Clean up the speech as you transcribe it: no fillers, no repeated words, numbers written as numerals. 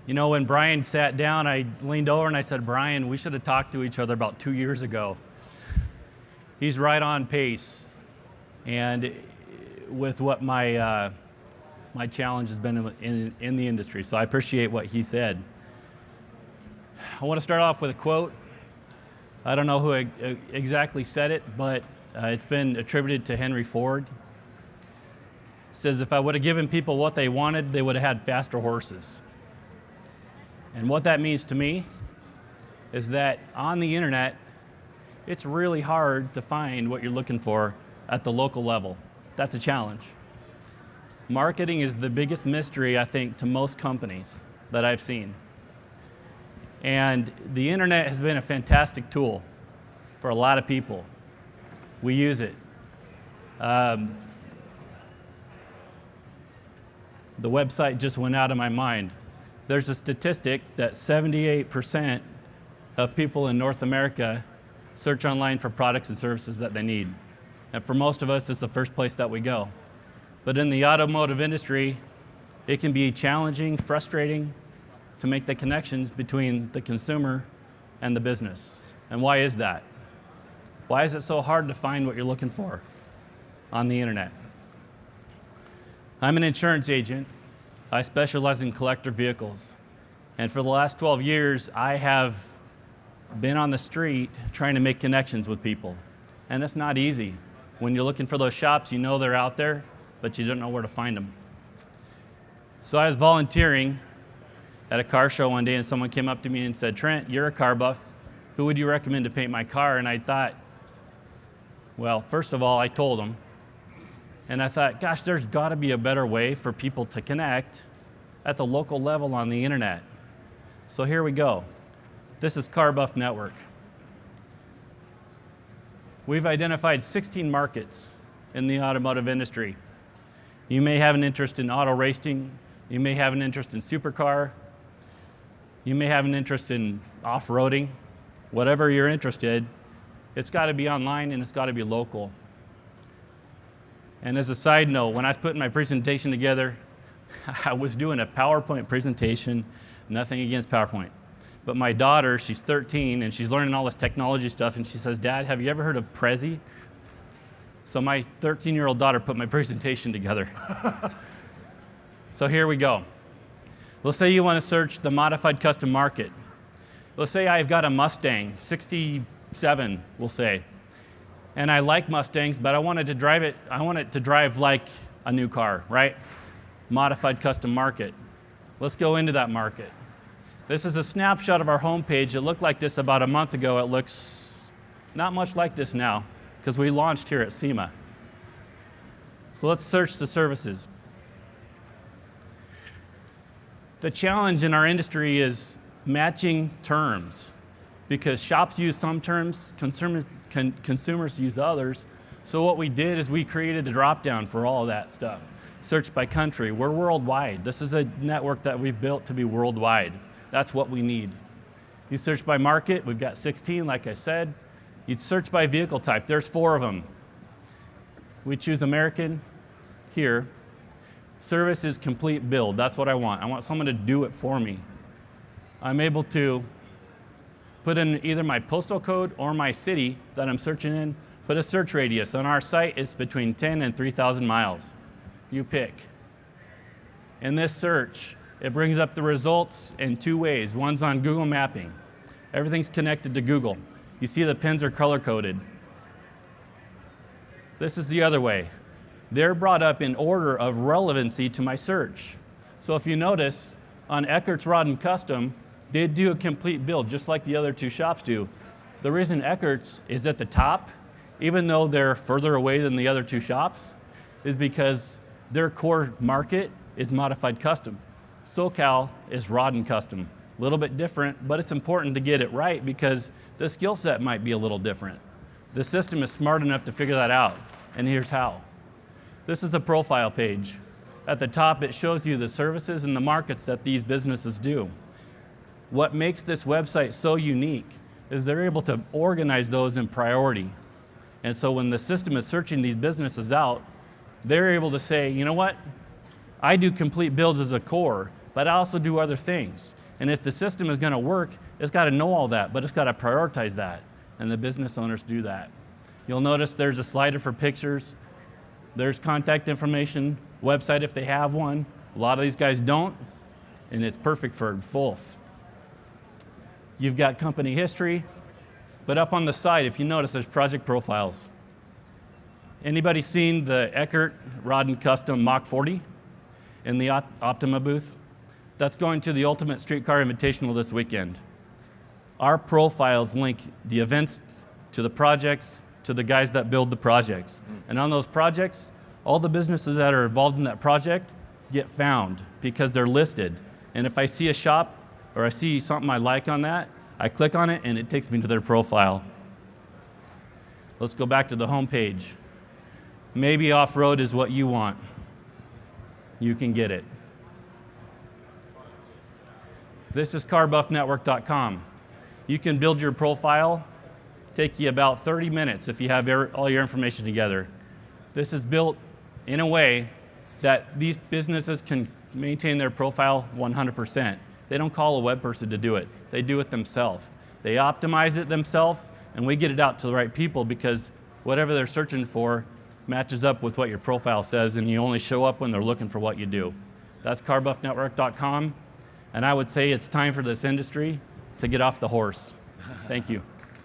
You know, when Brian sat down, I leaned over and I said, Brian, we should have talked to each other about 2 years ago. He's right on pace. And with what my challenge has been in the industry. So I appreciate what he said. I want to start off with a quote. I don't know who exactly said it, but it's been attributed to Henry Ford. It says, if I would have given people what they wanted, they would have had faster horses. And what that means to me is that on the internet, it's really hard to find what you're looking for at the local level. That's a challenge. Marketing is the biggest mystery, I think, to most companies that I've seen. And the internet has been a fantastic tool for a lot of people. We use it. The website just went out of my mind. There's a statistic that 78% of people in North America search online for products and services that they need. And for most of us, it's the first place that we go. But in the automotive industry, it can be challenging, frustrating to make the connections between the consumer and the business. And why is that? Why is it so hard to find what you're looking for on the internet? I'm an insurance agent. I specialize in collector vehicles. And for the last 12 years, I have been on the street trying to make connections with people. And it's not easy. When you're looking for those shops, you know they're out there, but you don't know where to find them. So I was volunteering at a car show one day, and someone came up to me and said, Trent, you're a car buff. Who would you recommend to paint my car? And I thought, well, first of all, I told him. And I thought, gosh, there's got to be a better way for people to connect at the local level on the internet. So here we go. This is CarBuff Network. We've identified 16 markets in the automotive industry. You may have an interest in auto racing. You may have an interest in supercar. You may have an interest in off-roading. Whatever you're interested, it's got to be online and it's got to be local. And as a side note, when I was putting my presentation together, I was doing a PowerPoint presentation, nothing against PowerPoint. But my daughter, she's 13, and she's learning all this technology stuff, and she says, Dad, have you ever heard of Prezi? So my 13-year-old daughter put my presentation together. So here we go. Let's say you want to search the modified custom market. Let's say I've got a Mustang, 67, we'll say. And I like Mustangs, but I want it to drive like a new car, right? Modified custom market. Let's go into that market. This is a snapshot of our homepage. It looked like this about a month ago. It looks not much like this now because we launched here at SEMA. So let's search the services. The challenge in our industry is matching terms because shops use some terms, consumers use others. So what we did is we created a drop-down for all of that stuff. Search by country. We're worldwide. This is a network that we've built to be worldwide. That's what we need. You search by market. We've got 16, like I said. You'd search by vehicle type. There's 4 of them. We choose American here. Service is complete build. That's what I want. I want someone to do it for me. I'm able to put in either my postal code or my city that I'm searching in, put a search radius. On our site, it's between 10 and 3,000 miles. You pick. In this search, it brings up the results in 2 ways. One's on Google Mapping. Everything's connected to Google. You see the pins are color-coded. This is the other way. They're brought up in order of relevancy to my search. So if you notice, on Eckert's Rod and Custom, they do a complete build, just like the other 2 shops do. The reason Eckert's is at the top, even though they're further away than the other 2 shops, is because their core market is modified custom. SoCal is Rod and Custom. A little bit different, but it's important to get it right because the skill set might be a little different. The system is smart enough to figure that out, and here's how. This is a profile page. At the top, it shows you the services and the markets that these businesses do. What makes this website so unique is they're able to organize those in priority. And so when the system is searching these businesses out, they're able to say, you know what? I do complete builds as a core, but I also do other things. And if the system is going to work, it's got to know all that, but it's got to prioritize that. And the business owners do that. You'll notice there's a slider for pictures. There's contact information, website if they have one. A lot of these guys don't, and it's perfect for both. You've got company history, but up on the side, if you notice, there's project profiles. Anybody seen the Eckert Rod and Custom Mach 40 in the Optima booth? That's going to the Ultimate Streetcar Invitational this weekend. Our profiles link the events to the projects, to the guys that build the projects. And on those projects, all the businesses that are involved in that project get found because they're listed. And if I see a shop or I see something I like on that, I click on it and it takes me to their profile. Let's go back to the home page. Maybe off-road is what you want. You can get it. This is CarBuffNetwork.com. You can build your profile. Take you about 30 minutes if you have all your information together. This is built in a way that these businesses can maintain their profile 100%. They don't call a web person to do it. They do it themselves. They optimize it themselves, and we get it out to the right people because whatever they're searching for matches up with what your profile says, and you only show up when they're looking for what you do. That's CarBuffNetwork.com, and I would say it's time for this industry to get off the horse. Thank you.